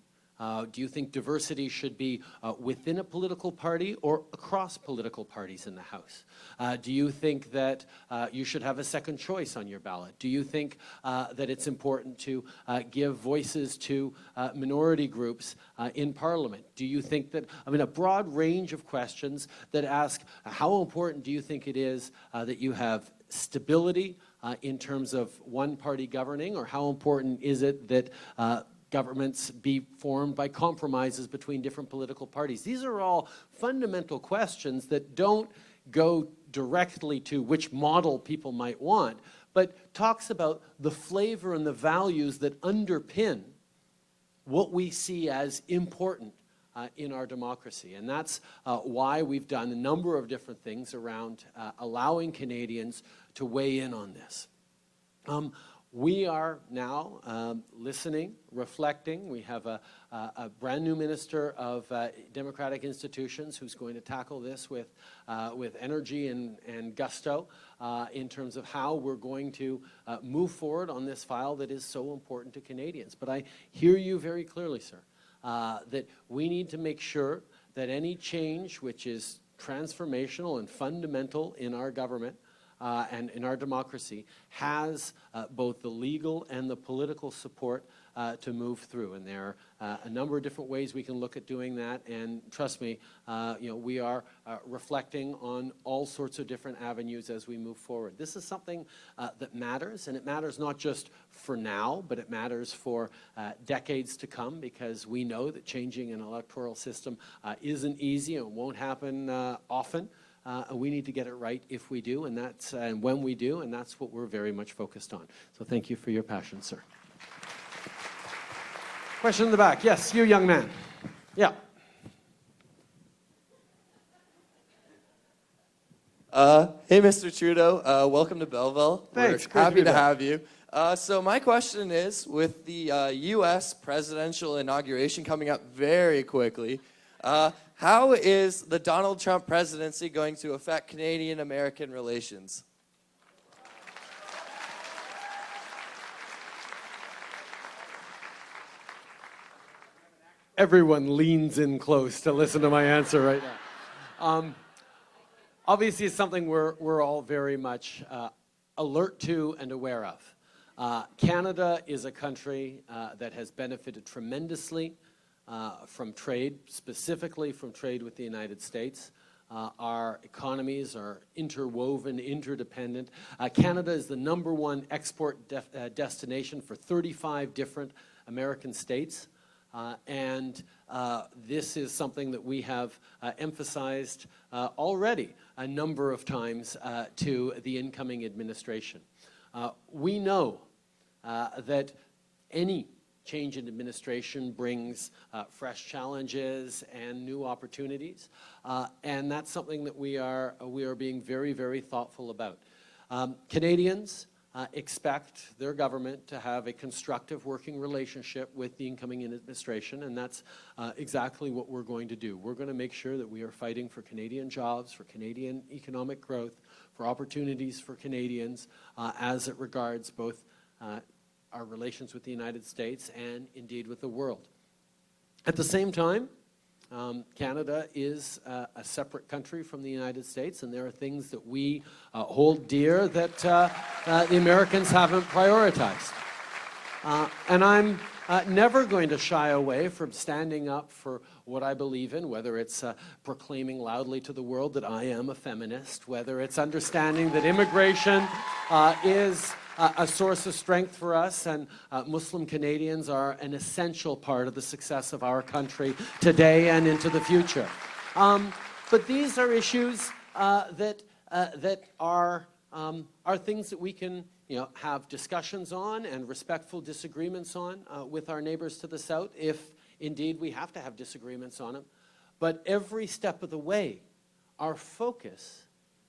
Do you think diversity should be within a political party or across political parties in the House? Do you think that you should have a second choice on your ballot? Do you think that it's important to give voices to minority groups in Parliament? Do you think that, a broad range of questions that ask how important do you think it is that you have stability in terms of one party governing, or how important is it that governments be formed by compromises between different political parties? These are all fundamental questions that don't go directly to which model people might want, but talks about the flavor and the values that underpin what we see as important in our democracy. And that's why we've done a number of different things around allowing Canadians to weigh in on this. We are now listening, reflecting. We have a brand new Minister of Democratic Institutions who's going to tackle this with energy and gusto. in terms of how we're going to move forward on this file that is so important to Canadians. But I hear you very clearly, sir, that we need to make sure that any change which is transformational and fundamental in our government and in our democracy has both the legal and the political support to move through. And there are a number of different ways we can look at doing that. And trust me, we are reflecting on all sorts of different avenues as we move forward. This is something that matters, and it matters not just for now, but it matters for decades to come, because we know that changing an electoral system isn't easy and won't happen often. We need to get it right if we do, and when we do, and that's what we're very much focused on. So thank you for your passion, sir. Question in the back. Yes, you young man. Yeah. Hey, Mr. Trudeau. Welcome to Belleville. Thanks. We're happy to have you. So my question is, with the U.S. presidential inauguration coming up very quickly, how is the Donald Trump presidency going to affect Canadian-American relations? Everyone leans in close to listen to my answer right now. Obviously, it's something we're all very much alert to and aware of. Canada is a country that has benefited tremendously from trade, specifically from trade with the United States. Our economies are interwoven, interdependent. Canada is the #1 export destination for 35 different American states. And this is something that we have emphasized already a number of times to the incoming administration. We know that any change in administration brings fresh challenges and new opportunities, and that's something that we are being very, very thoughtful about. Canadians expect their government to have a constructive working relationship with the incoming administration, and that's exactly what we're going to do. We're going to make sure that we are fighting for Canadian jobs, for Canadian economic growth, for opportunities for Canadians as it regards both our relations with the United States and indeed with the world. At the same time, Canada is a separate country from the United States, and there are things that we hold dear that the Americans haven't prioritized. And I'm never going to shy away from standing up for what I believe in, whether it's proclaiming loudly to the world that I am a feminist, whether it's understanding that immigration is a source of strength for us, and Muslim Canadians are an essential part of the success of our country today and into the future. But these are issues that are things that we can have discussions on and respectful disagreements on with our neighbors to the south, if indeed we have to have disagreements on them. But every step of the way, our focus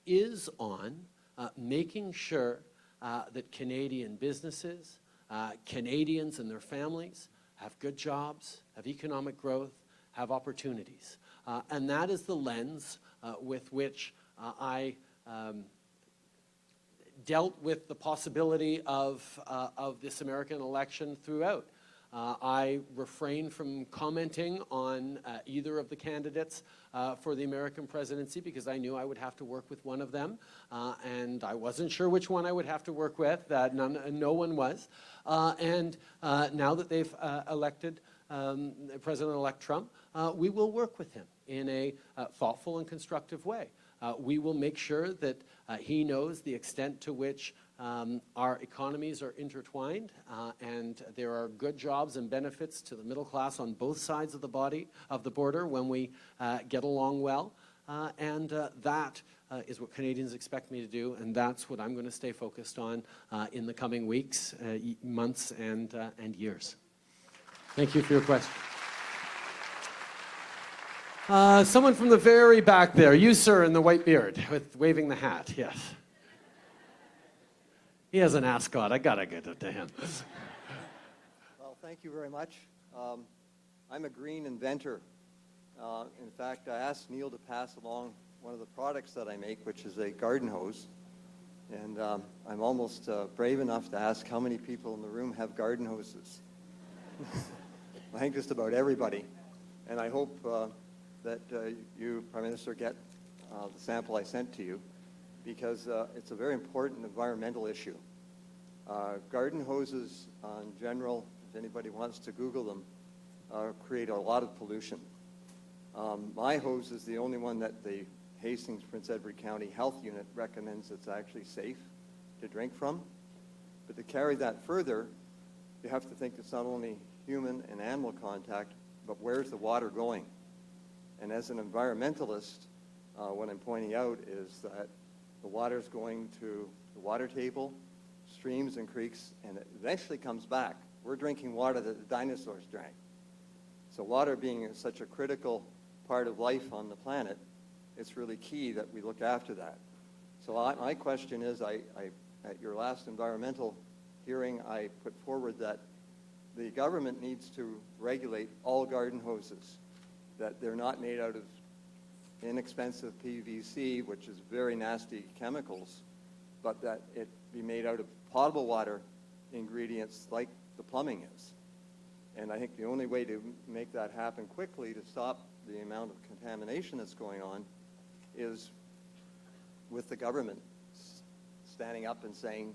is on making sure that Canadian businesses, Canadians and their families have good jobs, have economic growth, have opportunities. And that is the lens with which I dealt with the possibility of this American election throughout. I refrained from commenting on either of the candidates for the American presidency because I knew I would have to work with one of them, and I wasn't sure which one I would have to work with. No one was. And now that they've elected President-elect Trump, we will work with him in a thoughtful and constructive way. We will make sure that he knows the extent to which our economies are intertwined, and there are good jobs and benefits to the middle class on both sides of the border when we get along well. And that is what Canadians expect me to do, and that's what I'm going to stay focused on in the coming weeks, months, and years. Thank you for your question. Someone from the very back there. You, sir, in the white beard, waving the hat. Yes. He has an ascot. I got to get it to him. Well, thank you very much. I'm a green inventor. In fact, I asked Neil to pass along one of the products that I make, which is a garden hose. And I'm almost brave enough to ask how many people in the room have garden hoses. I think just about everybody. And I hope that you, Prime Minister, get the sample I sent to you, because it's a very important environmental issue. Garden hoses in general, if anybody wants to Google them, create a lot of pollution. My hose is the only one that the Hastings Prince Edward County Health Unit recommends it's actually safe to drink from. But to carry that further, you have to think it's not only human and animal contact, but where's the water going? And as an environmentalist, what I'm pointing out is that the water's going to the water table, streams and creeks, and it eventually comes back. We're drinking water that the dinosaurs drank. So water being such a critical part of life on the planet, it's really key that we look after that. So my question is, at your last environmental hearing, I put forward that the government needs to regulate all garden hoses, that they're not made out of inexpensive PVC, which is very nasty chemicals, but that it be made out of potable water ingredients like the plumbing is. And I think the only way to make that happen quickly to stop the amount of contamination that's going on is with the government standing up and saying,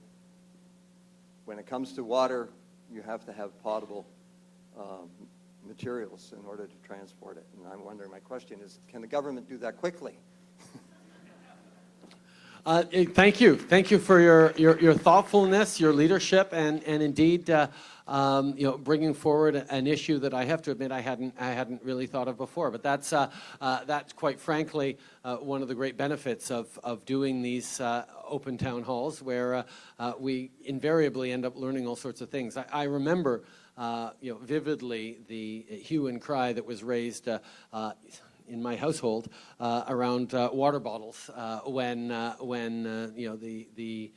when it comes to water, you have to have potable materials in order to transport it. And I'm wondering, my question is, can the government do that quickly? Thank you. Thank you for your thoughtfulness, your leadership, and indeed, bringing forward an issue that I have to admit I hadn't really thought of before. But that's quite frankly one of the great benefits of doing these open town halls, where we invariably end up learning all sorts of things. I remember vividly the hue and cry that was raised in my household around water bottles when the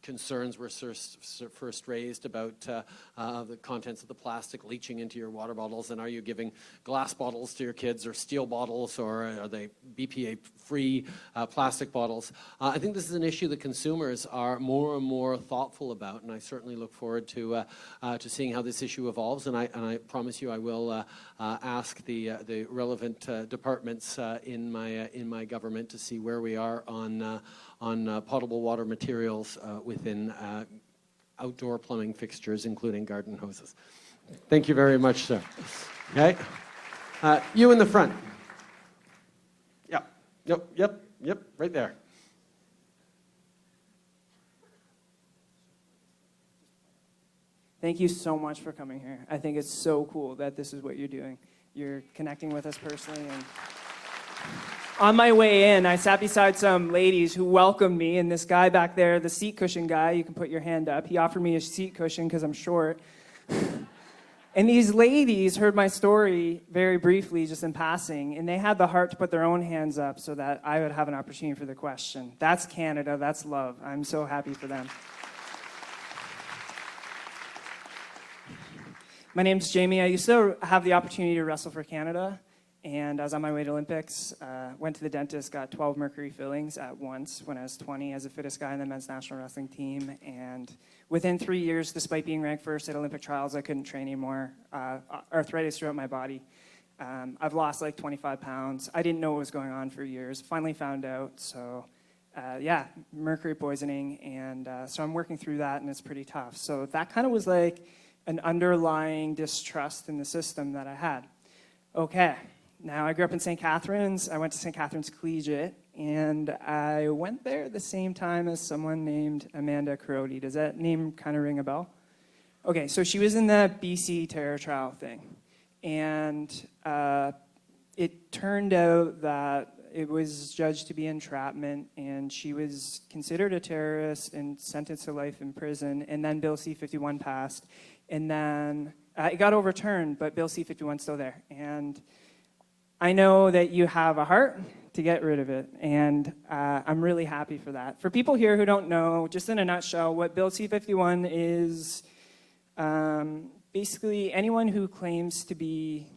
concerns were first raised about the contents of the plastic leaching into your water bottles, and are you giving glass bottles to your kids or steel bottles, or are they BPA-free plastic bottles? I think this is an issue that consumers are more and more thoughtful about, and I certainly look forward to seeing how this issue evolves, and I promise you I will ask the relevant departments in my government to see where we are on potable water materials within outdoor plumbing fixtures, including garden hoses. Thank you very much, sir. Okay, you in the front. Yep, right there. Thank you so much for coming here. I think it's so cool that this is what you're doing. You're connecting with us personally. And on my way in, I sat beside some ladies who welcomed me, and this guy back there, the seat cushion guy, you can put your hand up, he offered me a seat cushion because I'm short. And these ladies heard my story very briefly, just in passing, and they had the heart to put their own hands up so that I would have an opportunity for the question. That's Canada, that's love. I'm so happy for them. My name's Jamie. I used to have the opportunity to wrestle for Canada, and I was on my way to Olympics. Went to the dentist, got 12 mercury fillings at once when I was 20 as the fittest guy in the men's national wrestling team. And within 3 years, despite being ranked first at Olympic trials, I couldn't train anymore. Arthritis throughout my body. I've lost like 25 pounds. I didn't know what was going on for years. Finally found out. So yeah, mercury poisoning. And so I'm working through that, and it's pretty tough. So that kind of was like an underlying distrust in the system that I had. Okay. Now, I grew up in St. Catharines. I went to St. Catharines Collegiate, and I went there at the same time as someone named Amanda Carodi. Does that name kind of ring a bell? Okay, so she was in the BC terror trial thing, and it turned out that it was judged to be entrapment, and she was considered a terrorist and sentenced to life in prison, and then Bill C-51 passed, and then it got overturned, but Bill C-51 is still there, and I know that you have a heart to get rid of it, and I'm really happy for that. For people here who don't know, just in a nutshell, what Bill C-51 is, basically anyone who claims to be,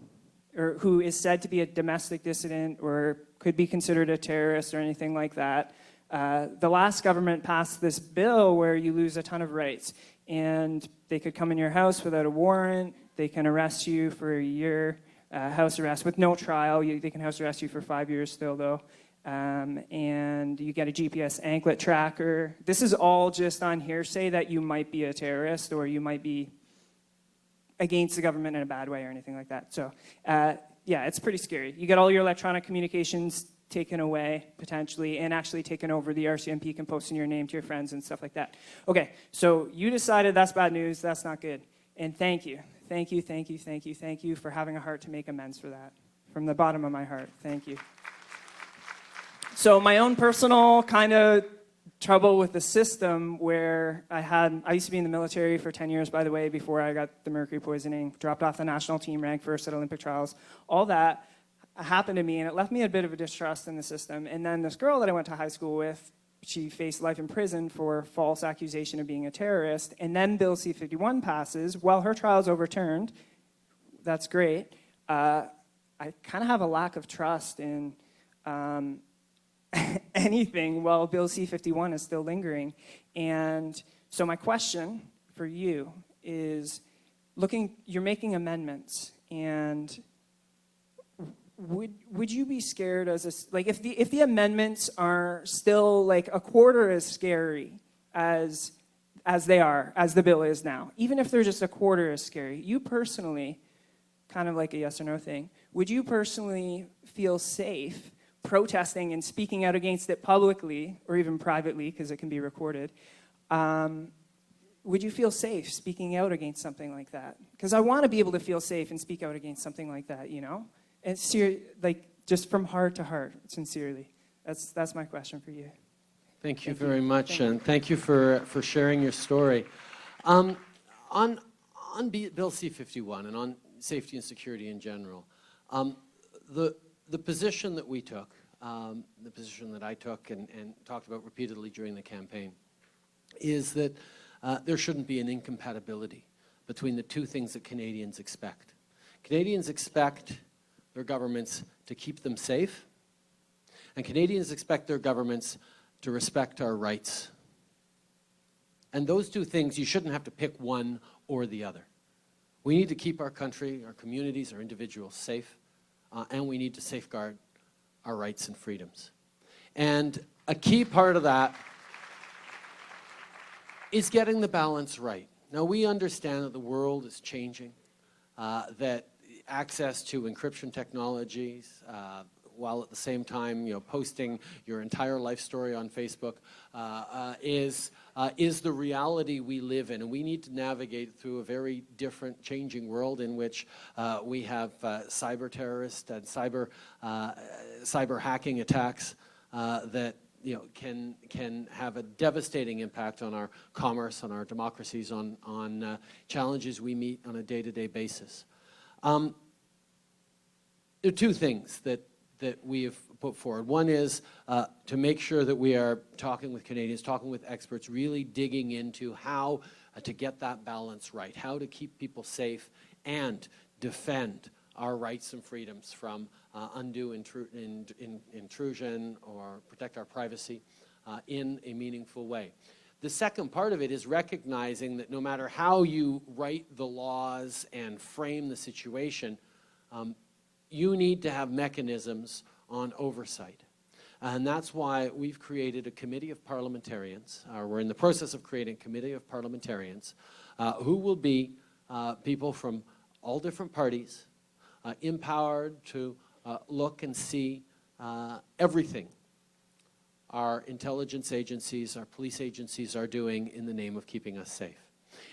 or who is said to be a domestic dissident or could be considered a terrorist or anything like that, The last government passed this bill where you lose a ton of rights, and they could come in your house without a warrant. They can arrest you for a year, house arrest with no trial. They can house arrest you for 5 years still, though. And you get a GPS anklet tracker. This is all just on hearsay that you might be a terrorist or you might be against the government in a bad way or anything like that. So, yeah, it's pretty scary. You get all your electronic communications taken away, potentially, and actually taken over. The RCMP can post in your name to your friends and stuff like that. Okay, so you decided that's bad news, that's not good. And thank you. Thank you, thank you, thank you, thank you for having a heart to make amends for that. From the bottom of my heart, thank you. So my own personal kind of trouble with the system where I used to be in the military for 10 years, by the way, before I got the mercury poisoning, dropped off the national team, ranked first at Olympic trials. All that happened to me, and it left me a bit of a distrust in the system. And then this girl that I went to high school with, she faced life in prison for false accusation of being a terrorist. And then Bill C-51 passes. While her trial's overturned, that's great. I kind of have a lack of trust in anything while Bill C-51 is still lingering. And so my question for you is, you're making amendments, and would you be scared if the amendments are still like a quarter as scary as the bill is now, even if they're just a quarter as scary, you personally, kind of like a yes or no thing, would you personally feel safe protesting and speaking out against it publicly or even privately, because it can be recorded? Would you feel safe speaking out against something like that? Because I want to be able to feel safe and speak out against something like that, you know? And just from heart to heart, sincerely. That's my question for you. Thank you very much, and thank you for sharing your story. On Bill C-51 and on safety and security in general, the position that we took, the position that I took and talked about repeatedly during the campaign, is that there shouldn't be an incompatibility between the two things that Canadians expect. Canadians expect their governments to keep them safe, and Canadians expect their governments to respect our rights. And those two things, you shouldn't have to pick one or the other. We need to keep our country, our communities, our individuals safe, and we need to safeguard our rights and freedoms. And a key part of that is getting the balance right. Now, we understand that the world is changing, that access to encryption technologies, while at the same time, posting your entire life story on Facebook, is the reality we live in. And we need to navigate through a very different, changing world in which we have cyber terrorists and cyber hacking attacks that can have a devastating impact on our commerce, on our democracies, on challenges we meet on a day-to-day basis. There are two things that we have put forward. One is to make sure that we are talking with Canadians, talking with experts, really digging into how to get that balance right, how to keep people safe and defend our rights and freedoms from undue intrusion or protect our privacy in a meaningful way. The second part of it is recognizing that no matter how you write the laws and frame the situation, you need to have mechanisms on oversight. And that's why we've created a committee of parliamentarians. We're in the process of creating a committee of parliamentarians who will be people from all different parties, empowered to look and see everything our intelligence agencies, our police agencies are doing in the name of keeping us safe.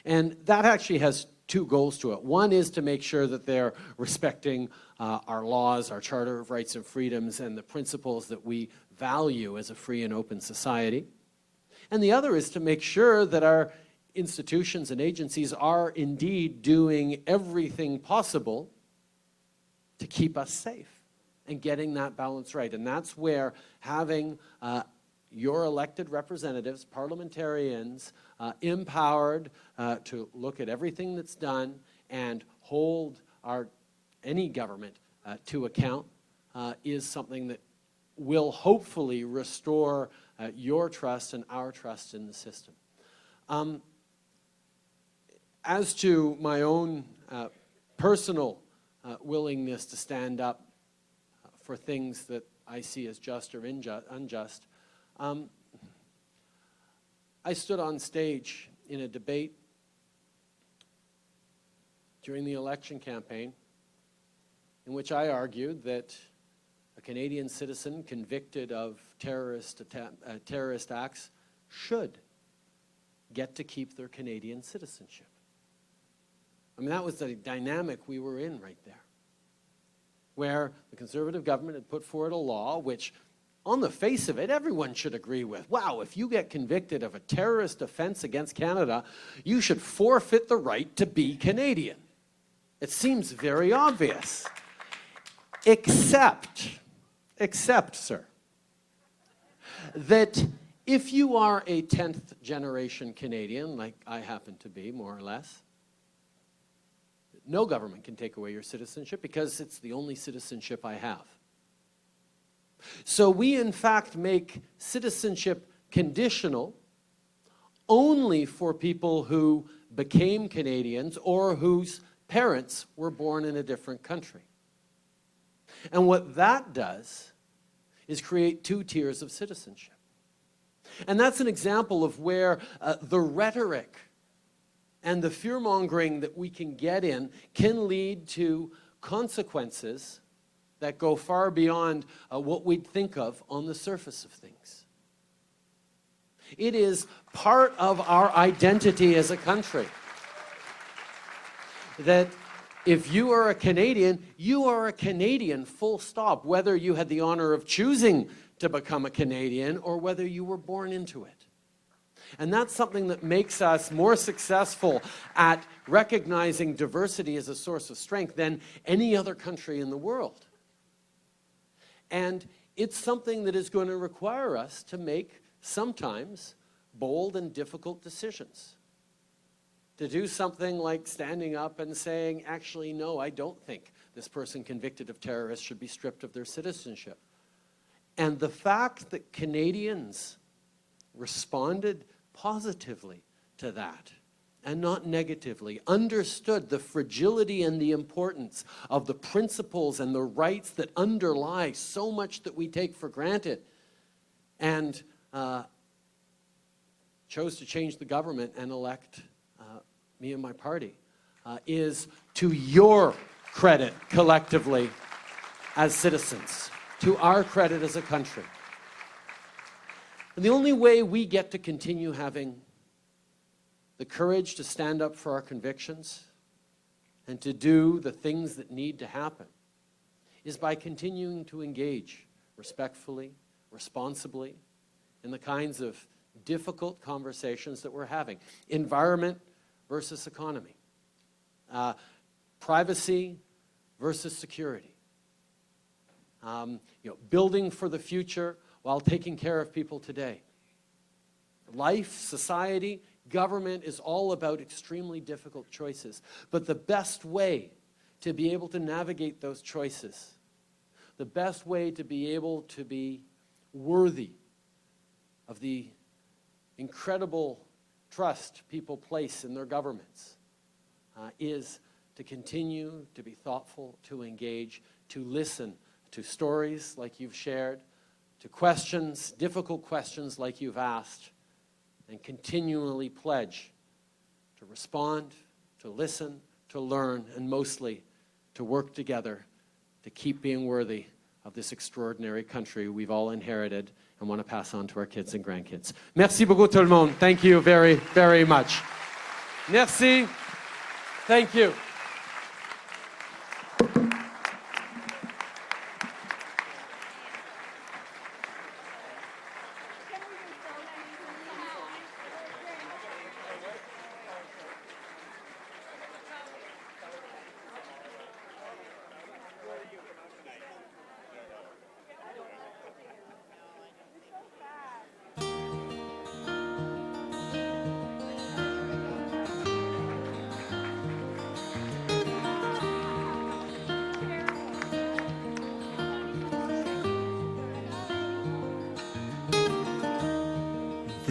And that actually has two goals to it. One is to make sure that they're respecting our laws, our Charter of Rights and Freedoms, and the principles that we value as a free and open society. And the other is to make sure that our institutions and agencies are indeed doing everything possible to keep us safe and getting that balance right. And that's where having your elected representatives, parliamentarians, empowered to look at everything that's done and hold any government to account is something that will hopefully restore your trust and our trust in the system. As to my own personal willingness to stand up for things that I see as just or unjust, I stood on stage in a debate during the election campaign in which I argued that a Canadian citizen convicted of terrorist acts should get to keep their Canadian citizenship. I mean, that was the dynamic we were in right there, where the Conservative government had put forward a law which, on the face of it, everyone should agree with. Wow, if you get convicted of a terrorist offense against Canada, you should forfeit the right to be Canadian. It seems very obvious. Except, sir, that if you are a 10th generation Canadian, like I happen to be, more or less, no government can take away your citizenship because it's the only citizenship I have. So we, in fact, make citizenship conditional only for people who became Canadians or whose parents were born in a different country. And what that does is create two tiers of citizenship. And that's an example of where the rhetoric and the fear-mongering that we can get in can lead to consequences that go far beyond what we'd think of on the surface of things. It is part of our identity as a country that if you are a Canadian, full stop, whether you had the honor of choosing to become a Canadian or whether you were born into it. And that's something that makes us more successful at recognizing diversity as a source of strength than any other country in the world. And it's something that is going to require us to make sometimes bold and difficult decisions. To do something like standing up and saying, actually, no, I don't think this person convicted of terrorism should be stripped of their citizenship. And the fact that Canadians responded positively to that and not negatively, understood the fragility and the importance of the principles and the rights that underlie so much that we take for granted, and chose to change the government and elect me and my party, is to your credit collectively as citizens, to our credit as a country. And the only way we get to continue having the courage to stand up for our convictions and to do the things that need to happen is by continuing to engage respectfully, responsibly, in the kinds of difficult conversations that we're having. Environment versus economy. Privacy versus security. Building for the future while taking care of people today. Life, society, government is all about extremely difficult choices. But the best way to be able to navigate those choices, the best way to be able to be worthy of the incredible trust people place in their governments, is to continue to be thoughtful, to engage, to listen to stories like you've shared, to questions, difficult questions like you've asked, and continually pledge to respond, to listen, to learn, and mostly to work together to keep being worthy of this extraordinary country we've all inherited and want to pass on to our kids and grandkids. Merci beaucoup tout le monde. Thank you very, very much. Merci. Thank you.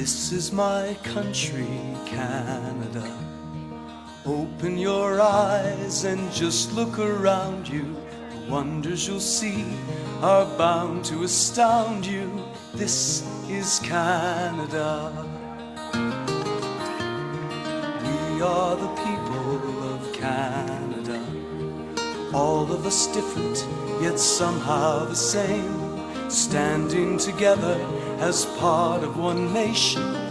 This is my country, Canada. Open your eyes and just look around you. The wonders you'll see are bound to astound you. This is Canada. We are the people of Canada. All of us different, yet somehow the same. Standing together as part of one nation.